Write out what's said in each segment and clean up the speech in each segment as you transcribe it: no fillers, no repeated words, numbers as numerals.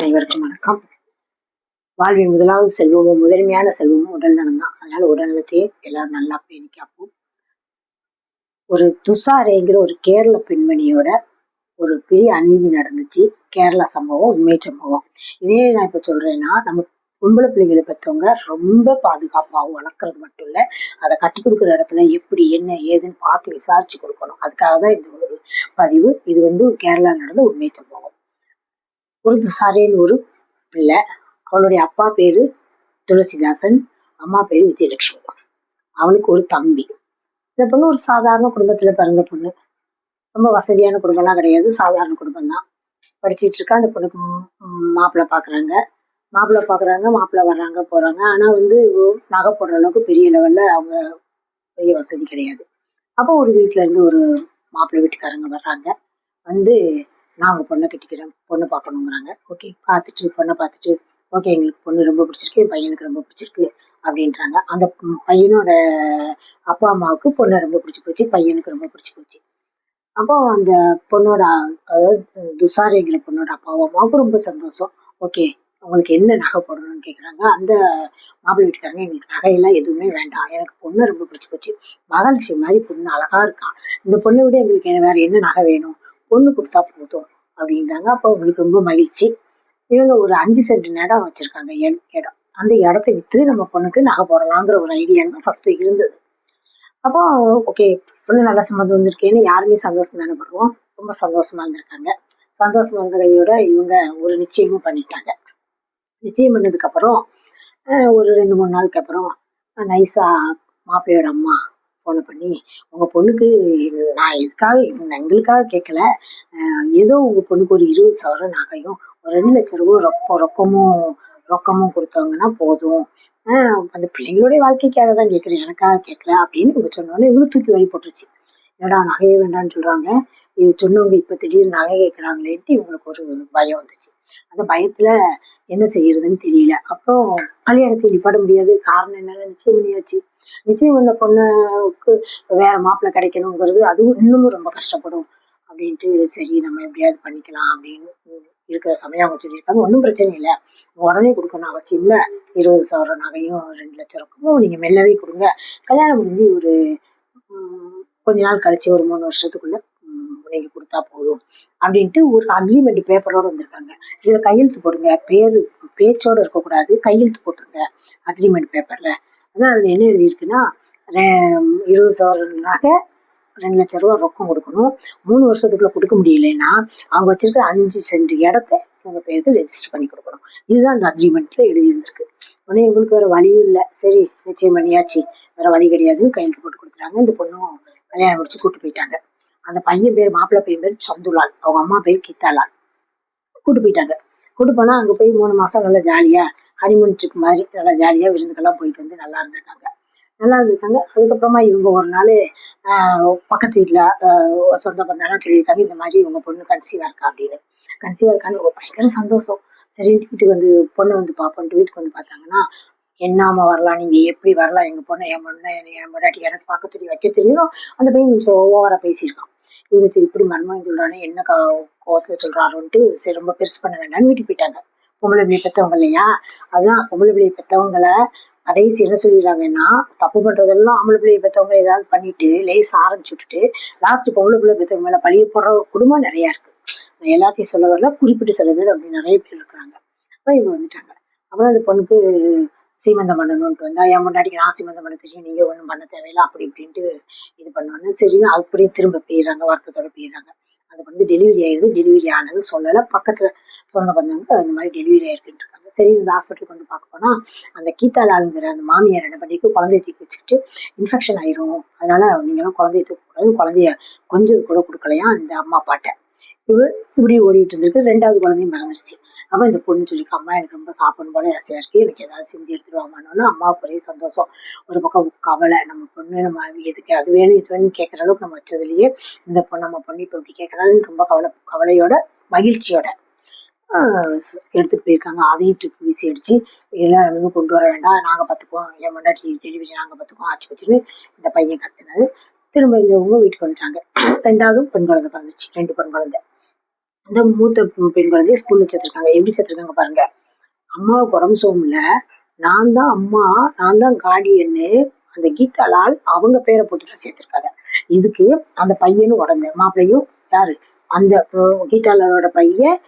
அனைவருக்கும் வணக்கம். வாழ்வின் முதலாவது செல்வமும் முதன்மையான செல்வமும் உடல் நலம் தான். அதனால உடல்நலத்தையே எல்லாரும் நல்லா பேணி காப்போம். ஒரு துஷாரேங்கிற ஒரு கேரள பெண்மணியோட ஒரு பெரிய அநீதி நடந்துச்சு. கேரளா சம்பவம், உண்மை சம்பவம். இதே நான் இப்ப சொல்றேன்னா, நம்ம பொம்பளை பிள்ளைகளை பெற்றவங்க ரொம்ப பாதுகாப்பாகவும் வளர்க்கறது மட்டும் இல்ல, அதை கட்டி கொடுக்குற இடத்துல எப்படி என்ன ஏதுன்னு பார்த்து விசாரிச்சு கொடுக்கணும். அதுக்காக தான் இந்த ஒரு பதிவு. இது கேரளா நடந்த உண்மை சம்பவம். ஒரு துஷாரேன்னு ஒரு பிள்ளை, அவளுடைய அப்பா பேரு துளசிதாசன், அம்மா பேரு விஜயலட்சுமி. அவனுக்கு ஒரு தம்பி. இந்த பொண்ணு ஒரு சாதாரண குடும்பத்துல பிறந்த பொண்ணு. ரொம்ப வசதியான குடும்பம்லாம் கிடையாது, சாதாரண குடும்பம் தான். படிச்சுட்டு இருக்கா. அந்த பொண்ணுக்கு மாப்பிள்ளை பாக்குறாங்க, மாப்பிள்ளை வர்றாங்க போறாங்க. ஆனா நகை போடுற அளவுக்கு பெரிய லெவல்ல அவங்க பெரிய வசதி கிடையாது. அப்போ ஒரு வீட்டுல இருந்து ஒரு மாப்பிள்ளை வீட்டுக்காரங்க வர்றாங்க. நான் உங்க பொண்ணை கட்டிக்கிறேன், பொண்ணு பார்க்கணுங்கிறாங்க. ஓகே, பொண்ணை பார்த்துட்டு ஓகே, எங்களுக்கு பொண்ணு ரொம்ப பிடிச்சிருக்கு, என் பையனுக்கு ரொம்ப பிடிச்சிருக்கு அப்படின்றாங்க. அந்த பையனோட அப்பா அம்மாவுக்கு பொண்ணை ரொம்ப பிடிச்சி போச்சு, பையனுக்கு ரொம்ப பிடிச்சி போச்சு. அப்போ அந்த பொண்ணோட, அதாவது துஷாரேங்கிற பொண்ணோட அப்பா அம்மாவுக்கு ரொம்ப சந்தோஷம். ஓகே, உங்களுக்கு என்ன நகை போடணும்னு கேட்குறாங்க. அந்த மாப்பிள்ளை வீட்டுக்காரங்க, எங்களுக்கு நகையெல்லாம் எதுவுமே வேண்டாம், எனக்கு பொண்ணு ரொம்ப பிடிச்சி போச்சு, மகாலட்சுமி மாதிரி பொண்ணு அழகா இருக்கான், இந்த பொண்ணை விட எங்களுக்கு வேற என்ன நகை வேணும், பொண்ணு கொடுத்தா போதும் அப்படின்றாங்க. அப்போ அவங்களுக்கு ரொம்ப மகிழ்ச்சி. இவங்க ஒரு 5 சென்ட் இடம் வச்சிருக்காங்க. இடம், அந்த இடத்த வித்து நம்ம பொண்ணுக்கு நகை போடலாங்கிற ஒரு ஐடியா ஃபர்ஸ்ட் இருந்தது. அப்போ ஓகே, பொண்ணு நல்லா சம்மந்தம் வந்திருக்கேன்னு யாருமே சந்தோஷம் தானே படுவோம். ரொம்ப சந்தோஷமா இருந்திருக்காங்க. சந்தோஷமா இருந்த கையோட இவங்க ஒரு நிச்சயமும் பண்ணிட்டாங்க. நிச்சயம் பண்ணதுக்கு அப்புறம் ஒரு 2-3 நாளுக்கு அப்புறம் நைஸா மாப்பிள்ளையோட அம்மா போன பண்ணி, உங்க பொண்ணுக்கு நான் எதுக்காக எங்களுக்காக கேட்கல, ஏதோ உங்க பொண்ணுக்கு ஒரு 20 சவரம் நகையும் ஒரு 2 லட்சம் ரூபாய் ரொக்கமும் கொடுத்தவங்கன்னா போதும், அந்த பிள்ளைங்களுடைய வாழ்க்கைக்காக தான் கேட்கிறேன், எனக்காக கேட்கல அப்படின்னு இவங்க சொன்னோன்னே இவ்வளவு தூக்கி வழி போட்டுருச்சு. என்னடா நகையே வேண்டாம்னு சொல்றாங்க, இது சொன்னவங்க இப்ப திடீர்னு நகை கேட்கிறாங்களேன்ட்டு இவங்களுக்கு ஒரு பயம் வந்துச்சு. அந்த பயத்துல என்ன செய்யறதுன்னு தெரியல. அப்புறம் கல்யாணத்தை நிப்பாட முடியாது. காரணம் என்னன்னா, நிச்சயம் பண்ணியாச்சு. நிச்சயம் பண்ண பொண்ணுக்கு வேற மாப்பிள்ளை கிடைக்கணுங்கிறது அதுவும் இன்னமும் ரொம்ப கஷ்டப்படும் அப்படின்ட்டு, சரி நம்ம எப்படியாவது பண்ணிக்கலாம் அப்படின்னு இருக்கிற சமயம் அவங்க சொல்லியிருக்காங்க. ஒன்றும் பிரச்சனை இல்லை, உடனே கொடுக்கணும் அவசியம் இல்லை, 20 சவரம் நகையும் 2 லட்சம் ரொக்கமும் நீங்க மெல்லவே கொடுங்க, கல்யாணம் முடிஞ்சு ஒரு கொஞ்ச நாள் கழிச்சு ஒரு 3 வருஷத்துக்குள்ள நீங்க கொடுத்தா போதும் அப்படின்ட்டு ஒரு அக்ரிமெண்ட் பேப்பரோட வந்திருக்காங்க. இதுல கையெழுத்து போடுங்க, பேச்சோட இருக்கக்கூடாது, கையெழுத்து போட்டுருங்க அக்ரிமெண்ட் பேப்பர்ல. ஆனா அதுல என்ன எழுதியிருக்குன்னா, 20 சவரம் நகை 2 லட்சம் ரூபாய் ரொக்கம் கொடுக்கணும், 3 வருஷத்துக்குள்ள கொடுக்க முடியலன்னா அவங்க வச்சிருக்க 5 சென்ட் இடத்த உங்க பேருக்கு ரெஜிஸ்டர் பண்ணி கொடுக்கணும். இதுதான் அந்த அக்ரிமெண்ட்ல எழுதியிருந்திருக்கு. உடனே இவங்களுக்கு வேற வழியும் இல்லை, சரி நிச்சயம் பண்ணியாச்சு, வேற வழி கிடையாதுன்னு கையெழுத்து போட்டு கொடுத்துட்டாங்க. இந்த பொண்ணும் கல்யாணம் முடிச்சு கூட்டு போயிட்டாங்க. அந்த பையன் பேர், மாப்பிள்ளை பையன் பேர் சந்துலால், அவங்க அம்மா பேர் கீதாலால். கூட்டு போயிட்டாங்க. கூட்டு போனா அங்க போய் 3 மாசம் நல்லா ஜாலியா ஹனிமூன் ட்ரிப் மாதிரி நல்லா ஜாலியா விருந்துக்கெல்லாம் போயிட்டு நல்லா இருந்திருக்காங்க. அதுக்கப்புறமா இவங்க ஒரு நாள் பக்கத்து வீட்டுல சொந்த பந்தம்லாம் சொல்லியிருக்காங்க, இந்த மாதிரி இவங்க பொண்ணு கன்சீவா இருக்கா அப்படின்னு. கன்சீவா இருக்கான்னு பயங்கர சந்தோஷம். சரி, வீட்டுக்கு பொண்ணு பார்ப்போம்ட்டு வீட்டுக்கு பார்த்தாங்கன்னா, என்னாம வரலாம், நீங்க எப்படி வரலாம், என் பொண்டாட்டி எனக்கு பார்க்க தெரியும், வைக்க தெரியும். அந்த பையன் கொஞ்சம் ஓவரா பேசியிருக்கான். இவங்க சரி இப்படி மர்மம் சொல்றானே, என்ன கோவத்துல சொல்றாருன்ட்டு சரி ரொம்ப பெருசு பண்ண வேண்டாம்னு வீட்டுக்கு போயிட்டாங்க. பொம்பளை பிள்ளை பெற்றவங்க இல்லையா, அதுதான் பொம்பளை பிள்ளை பெற்றவங்களை கடைசி என்ன சொல்லிடுறாங்கன்னா, தப்பு பண்றதெல்லாம் ஆம்பளை பிள்ளையை பெற்றவங்க ஏதாவது பண்ணிட்டு லேஸ் ஆரம்பிச்சு விட்டுட்டு லாஸ்ட் பொம்பளை பிள்ளை பெற்றவங்க மேல பழிய போடுற குடும்பம் நிறைய இருக்கு. எல்லாத்தையும் சொல்ல வரல, குறிப்பிட்டு சில பேர் அப்படி நிறைய பேர் இருக்கிறாங்க. அப்ப இவங்க வந்துட்டாங்க. அப்புறம் அந்த பொண்ணுக்கு சீமந்தம் பண்ணணும்ட்டு வந்தா, என் முன்னாடிக்கு நான் சீமந்தம் பண்ண தெரியும், நீங்க ஒண்ணும் பண்ண தேவையில்லை அப்படி இப்படின்ட்டு இது பண்ணுவாங்க. சரி, அப்படியே திரும்ப போயிடுறாங்க, வருத்தத்தோட போயிடுறாங்க. அது டெலிவரி ஆயிடுது. டெலிவரி ஆனது சொல்லலை, பக்கத்துல சொந்த பந்தவங்க அந்த மாதிரி டெலிவரி ஆயிருக்குன்னு இருக்காங்க. சரி, இந்த ஹாஸ்பிட்டலுக்கு பார்க்க போனா அந்த கீதாலாலுங்கிற அந்த மாமியார் என்ன பண்ணிட்டு, குழந்தைய தூக்கி வச்சுக்கிட்டு இன்ஃபெக்ஷன் ஆயிரும், அதனால நீங்களும் குழந்தைய தூக்கக்கூடாது, குழந்தைய கொஞ்சம் கூட கொடுக்கலையா அந்த அம்மா அப்பாட்ட. இப்படி ஓடிட்டு இருந்திருக்கு. 2வது குழந்தையும் மறந்துருச்சு. அப்ப இந்த பொண்ணு சொல்லிருக்கு, அம்மா எனக்கு ரொம்ப சாப்பிடணும் போல ஆசையா இருக்கு, எனக்கு ஏதாவது செஞ்சு எடுத்துட்டு வாங்கன்னு. அம்மாவுக்கு ஒரே சந்தோஷம். ஒரு பக்கம் கவலை, நம்ம பொண்ணு நம்ம எதுக்கு அது வேணும் இது வேணும்னு கேட்கற அளவுக்கு நம்ம வச்சதுலயே இந்த பொண்ணு நம்ம பொண்ணு இப்ப இப்படி கேட்கறான்னு ரொம்ப கவலையோட மகிழ்ச்சியோட எடுத்துட்டு போயிருக்காங்க. அதையும் தூக்கி வீசி அடிச்சு, எல்லாம் எதுவும் கொண்டு வர வேண்டாம், நாங்க பார்த்துக்குவோம், என் முன்னாடி டெலிவரி நாங்க பார்த்துக்குவோம், ஆச்சு வச்சுன்னு இந்த பையன் கத்துனது. திரும்ப இவங்க வீட்டுக்கு வந்துட்டாங்க. 2வது பெண் குழந்தை பிறந்துச்சு, 2 பெண் குழந்தை. அந்த மூத்த பெண் குழந்தைய ஸ்கூல்ல சேர்த்திருக்காங்க. எப்படி சேர்த்திருக்காங்க பாருங்க. அம்மாவுக்கு உடம்பு சரியில்ல, நான் தான் அம்மா, நான் தான் கார்டியன்னு அந்த கீதாலால் அவங்க பேரை போட்டு தான் சேர்த்திருக்காங்க. இதுக்கு அந்த பையனும் உடந்த மாப்பிள்ளையும் யாரு அந்த கீதாலாலோட பையன்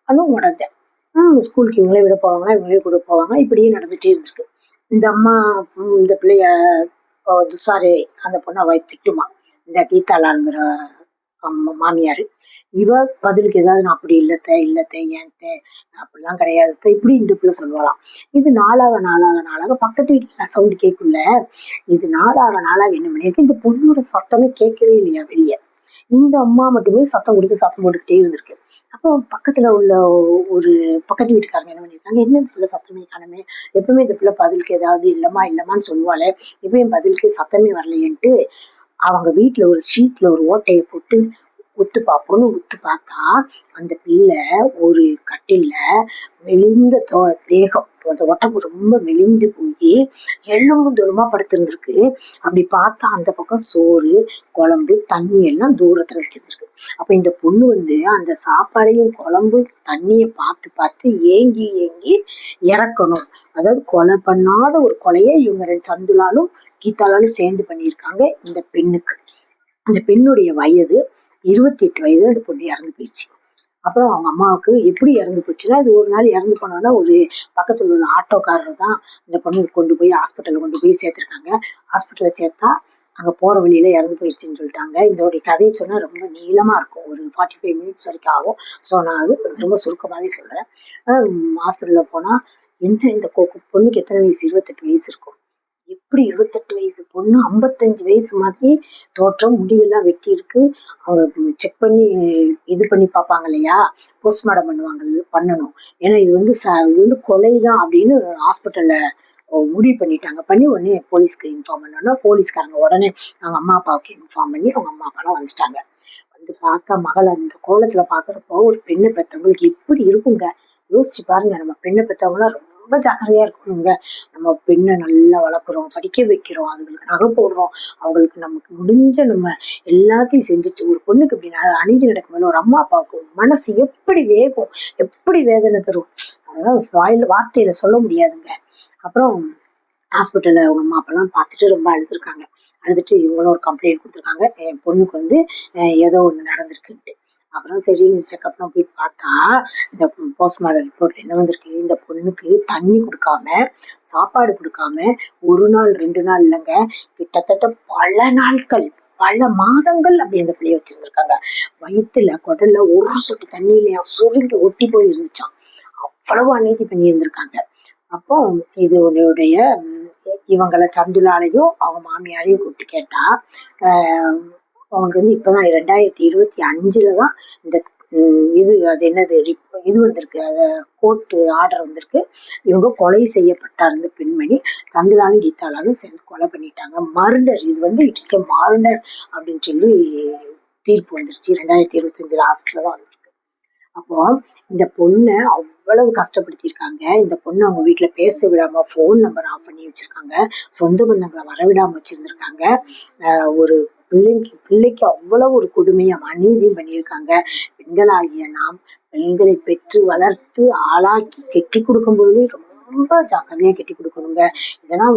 அதுவும் உடந்த ஸ்கூலுக்கு இவங்களே விட போவாங்களா, இவங்களே கூட போவாங்க. இப்படியே நடந்துட்டே இருந்திருக்கு. இந்த அம்மா இந்த பிள்ளைய துசாரே அந்த பொண்ணை திட்டுமா இந்த கீதாலாங்கிற மாமியாரு. இவ பதிலுக்கு ஏதாவது நான் அப்படி இல்லத்த இல்லத்த ஏன்த்த அப்படிலாம் கிடையாது இப்படி இந்த பிள்ளை சொல்லுவாளாம். இது நாளாக நாளாக நாளாக பக்கத்து வீட்டுல சவுண்டு கேட்கும்ல. இது நாளாக நாளாக என்ன பண்ணிருக்கு, இந்த பொண்ணோட சத்தமே கேட்கவே இல்லையா வெளியே. இந்த அம்மா மட்டுமே சத்தம் கொடுத்து சத்தம் போட்டுக்கிட்டே இருந்திருக்கு. அப்போ பக்கத்துல உள்ள ஒரு பக்கத்து வீட்டுக்காரங்க என்ன பண்ணிருக்காங்க, என்ன இந்த பிள்ளை சத்தமே காணுமே, எப்பவுமே இந்த பிள்ளை பதிலுக்கு ஏதாவது இல்லம்மான்னு சொல்லுவாளே, இப்பயும் பதிலுக்கு சத்தமே வரலையேன்ட்டு அவங்க வீட்டுல ஒரு ஷீட்ல ஒரு ஓட்டையை போட்டு உத்து பார்ப்போம்னு உத்து பார்த்தா அந்த பிள்ளை ஒரு கட்டில்ல மெலிந்த தேகம், அந்த உடம்பு ரொம்ப மெலிந்து போய் எலும்பும் தோலுமா படுத்திருந்திருக்கு. அப்படி பார்த்தா அந்த பக்கம் சோறு குழம்பு தண்ணி எல்லாம் தூரத்துல வச்சிருந்திருக்கு. அப்ப இந்த பொண்ணு அந்த சாப்பாடையும் குழம்பு தண்ணிய பார்த்து பார்த்து ஏங்கி ஏங்கி இறக்கணும். அதாவது கொலை பண்ணாத ஒரு கொலைய இவங்க ரெண்டு சந்துலாலும் கீதாலாலும் சேர்ந்து பண்ணியிருக்காங்க இந்த பெண்ணுக்கு. அந்த பெண்ணுடைய வயது 28 வயது. அந்த பொண்ணு இறந்து போயிடுச்சு. அப்புறம் அவங்க அம்மாவுக்கு எப்படி இறந்து போச்சுன்னா, அது ஒரு நாள் இறந்து போனோன்னா ஒரு பக்கத்துல உள்ள ஆட்டோக்காரர் தான் இந்த பொண்ணு கொண்டு போய் ஹாஸ்பிட்டல்ல கொண்டு போய் சேர்த்திருக்காங்க. ஹாஸ்பிட்டல்ல சேர்த்தா அங்க போற வழியில இறந்து போயிடுச்சுன்னு சொல்லிட்டாங்க. இதோடைய கதையை சொன்னா ரொம்ப நீளமா இருக்கும், ஒரு 45 மினிட்ஸ் வரைக்கும் ஆகும். ஸோ நான் அது ரொம்ப சுருக்கமாவே சொல்றேன். ஹாஸ்பிட்டல்ல போனா என்ன இந்த பொண்ணுக்கு எத்தனை வயசு, 28 வயசு இருக்கும். எப்படி 28 வயசு பொண்ணு 55 வயசு மாதிரி தோற்றம், முடியெல்லாம் வெட்டி இருக்கு. அவங்க செக் பண்ணி இது பண்ணி பார்ப்பாங்க இல்லையா, போஸ்ட்மார்டம் பண்ணணும். ஏன்னா இது கொலைதான் அப்படின்னு ஹாஸ்பிட்டல்ல முடிவு பண்ணிட்டாங்க. பண்ணி உடனே போலீஸ்க்கு இன்ஃபார்ம் பண்ணோம்னா போலீஸ்காரங்க உடனே அவங்க அம்மா அப்பாவுக்கு இன்ஃபார்ம் பண்ணி அவங்க அம்மா அப்பாலாம் வந்துட்டாங்க. வந்து பார்த்தா மகளை அந்த கோலத்துல பாக்குறப்போ ஒரு பெண்ணை பெற்றவங்களுக்கு எப்படி இருக்குங்க யோசிச்சு பாருங்க. நம்ம பெண்ணை பெற்றவங்களாம் ரொம்ப ஜாக்கிரதையா இருக்கணுங்க. நம்ம பெண்ணை நல்லா வளர்க்குறோம், படிக்க வைக்கிறோம், அதுங்களுக்கு நகை போடுறோம், அவங்களுக்கு நமக்கு முடிஞ்ச நம்ம எல்லாத்தையும் செஞ்சுட்டு ஒரு பொண்ணுக்கு இப்படி அநீதி நடக்கும்போது ஒரு அம்மா அப்பாவுக்கு மனசு எப்படி வேகும், எப்படி வேதனை தரும், அதெல்லாம் வார்த்தையில சொல்ல முடியாதுங்க. அப்புறம் ஹாஸ்பிட்டல்ல அவங்க அம்மா அப்பெல்லாம் பார்த்துட்டு ரொம்ப அழுதுருக்காங்க. அழுதுட்டு இவங்களும் ஒரு கம்ப்ளைண்ட் கொடுத்துருக்காங்க, என் பொண்ணுக்கு ஏதோ ஒண்ணு நடந்திருக்குன்ட்டு. அப்புறம் சரின்னு செக்அப்லாம் போய் பார்த்தா இந்த போஸ்ட்மார்டம் ரிப்போர்ட்ல என்ன வந்திருக்கு, இந்த பொண்ணுக்கு தண்ணி கொடுக்காம சாப்பாடு கொடுக்காம ஒரு நாள் 2 நாள் இல்லைங்க, கிட்டத்தட்ட பல நாட்கள் பல மாதங்கள் அப்படி அந்த பிள்ளைய வச்சிருந்திருக்காங்க. வயிற்றுல குடல்ல ஒரு சொட்டு தண்ணியிலையா சுருங்கி ஒட்டி போய் இருந்துச்சான். அவ்வளவு அநீதி பண்ணி இருந்திருக்காங்க. அப்போ இது உன்னுடைய இவங்களை சந்துலாலையும் அவங்க மாமியாரையும் கூப்பிட்டு கேட்டா அவங்களுக்கு இப்பதான் 2025 தான் இந்த அது என்னது இது வந்திருக்கு, கோர்ட்டு ஆர்டர் வந்திருக்கு. இவங்க கொலை செய்யப்பட்டார் இந்த பெண்மணி. சந்திலாலும் கீதாலாலும் சேர்ந்து கொலை பண்ணிட்டாங்க. மர்டர், இது இட் இஸ் மர்டர் அப்படின்னு சொல்லி தீர்ப்பு வந்துருச்சு. 2025 லாஸ்ட்ல தான் வந்திருக்கு. அப்போ இந்த பொண்ணை அவ்வளவு கஷ்டப்படுத்தியிருக்காங்க. இந்த பொண்ணு அவங்க வீட்டுல பேச விடாம போன் நம்பர் ஆஃப் பண்ணி வச்சிருக்காங்க. சொந்த பந்தங்களை வரவிடாம வச்சிருந்திருக்காங்க. ஒரு பிள்ளைக்கு அவ்வளவு ஒரு கொடுமையும் அநீதியும் பண்ணியிருக்காங்க. பெண்களாகிய நாம் பெண்களை பெற்று வளர்த்து ஆளாக்கி கெட்டி கொடுக்கும் போதே ரொம்ப ஜாக்கிரதையா கெட்டி கொடுக்கணுங்க. இதெல்லாம்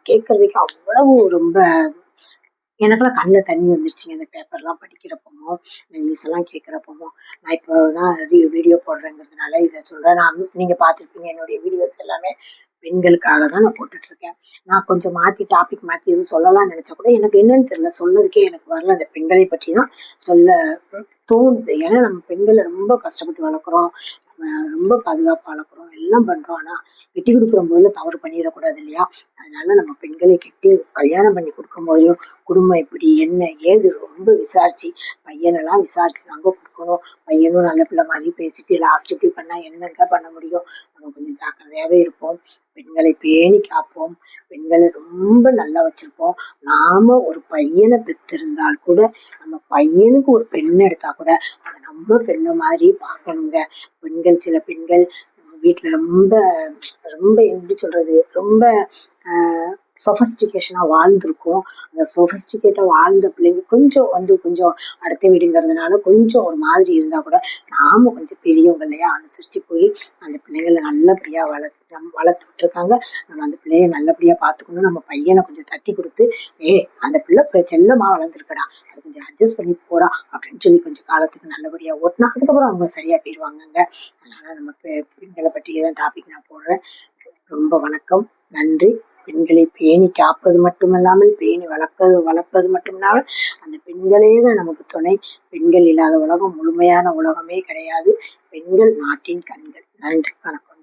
கேட்கறதுக்கு அவ்வளவு ரொம்ப எனக்கெல்லாம் கண்ணுல தண்ணி வந்துருச்சுங்க இந்த பேப்பர்லாம் படிக்கிறப்பமோ இந்த நியூஸ் எல்லாம் கேட்குறப்பமோ. நான் இப்போதான் வீடியோ போடுறேங்கிறதுனால இதை சொல்றேன். நீங்க பார்த்துருப்பீங்க என்னுடைய வீடியோஸ் எல்லாமே பெண்களுக்காக தான் நான் போட்டுட்டு இருக்கேன். நான் கொஞ்சம் டாபிக் மாத்தி எதுவும் சொல்லலாம்னு நினைச்சா கூட எனக்கு என்னன்னு தெரியல, சொல்லதுக்கே எனக்கு வரல. அந்த பெண்களை பற்றி தான் சொல்ல தோணுது. ஏன்னா நம்ம பெண்களை ரொம்ப கஷ்டப்பட்டு வளர்க்குறோம், ரொம்ப பாதுகாப்பா வளர்க்குறோம், எல்லாம் பண்றோம். ஆனா கெட்டி கொடுக்குற போதுல தவறு பண்ணிடக்கூடாது இல்லையா. அதனால நம்ம பெண்களை கல்யாணம் பண்ணி கொடுக்கும் போதையும் குடும்பம் எப்படி என்ன ஏது ரொம்ப விசாரிச்சு பையனெல்லாம் விசாரிச்சு தாங்க கொடுக்கணும். பையனும் நல்ல பிள்ளை மாதிரி பேசிட்டு லாஸ்ட் இப்படி பண்ணா என்னங்க பண்ண முடியும். நம்ம கொஞ்சம் ஜாக்கிரதையாவே இருப்போம், பெண்களை பேணி காப்போம், பெண்களை ரொம்ப நல்லா வச்சிருப்போம். நாம ஒரு பையனை பெற்றிருந்தால் கூட நம்ம பையனுக்கு ஒரு பெண் எடுத்தா கூட அதை நம்ம பெண்ணு மாதிரி பார்க்கணுங்க. சில பெண்கள் வீட்டுல ரொம்ப ரொம்ப எப்படி சொல்றது, ரொம்ப சொஃபஸ்டிகேஷனா வாழ்ந்திருக்கோம். அந்த சொஃபஸ்டிகேட்டா வாழ்ந்த பிள்ளைங்க கொஞ்சம் அடுத்த வீடுங்கிறதுனால கொஞ்சம் ஒரு மாதிரி இருந்தா கூட நாம கொஞ்சம் பெரியவங்க இல்லையா, அனுசரிச்சு போய் அந்த பிள்ளைங்களை நல்லபடியா வளர்த்துட்டு இருக்காங்க. நம்ம அந்த பிள்ளைய நல்லபடியா பாத்துக்கணும். நம்ம பையனை கொஞ்சம் தட்டி கொடுத்து, அந்த பிள்ளை செல்லமா வளர்ந்துருக்கடா, அது கொஞ்சம் அட்ஜஸ்ட் பண்ணி போடா அப்படின்னு சொல்லி கொஞ்சம் காலத்துக்கு நல்லபடியா ஓட்டினா அதுக்கப்புறம் அவங்க சரியா போயிடுவாங்கங்க. அதனால நமக்கு பெண்களை பற்றி தான் டாபிக் நான் போடுறேன். ரொம்ப வணக்கம், நன்றி. பெண்களை பேணி காப்பது மட்டுமல்லாமல் பேணி வளர்ப்பது மட்டுமில்லாமல் அந்த பெண்களே தான் நமக்கு துணை. பெண்கள் இல்லாத உலகம் முழுமையான உலகமே கிடையாது. பெண்கள் நாட்டின் கண்கள். நன்றி, வணக்கம்.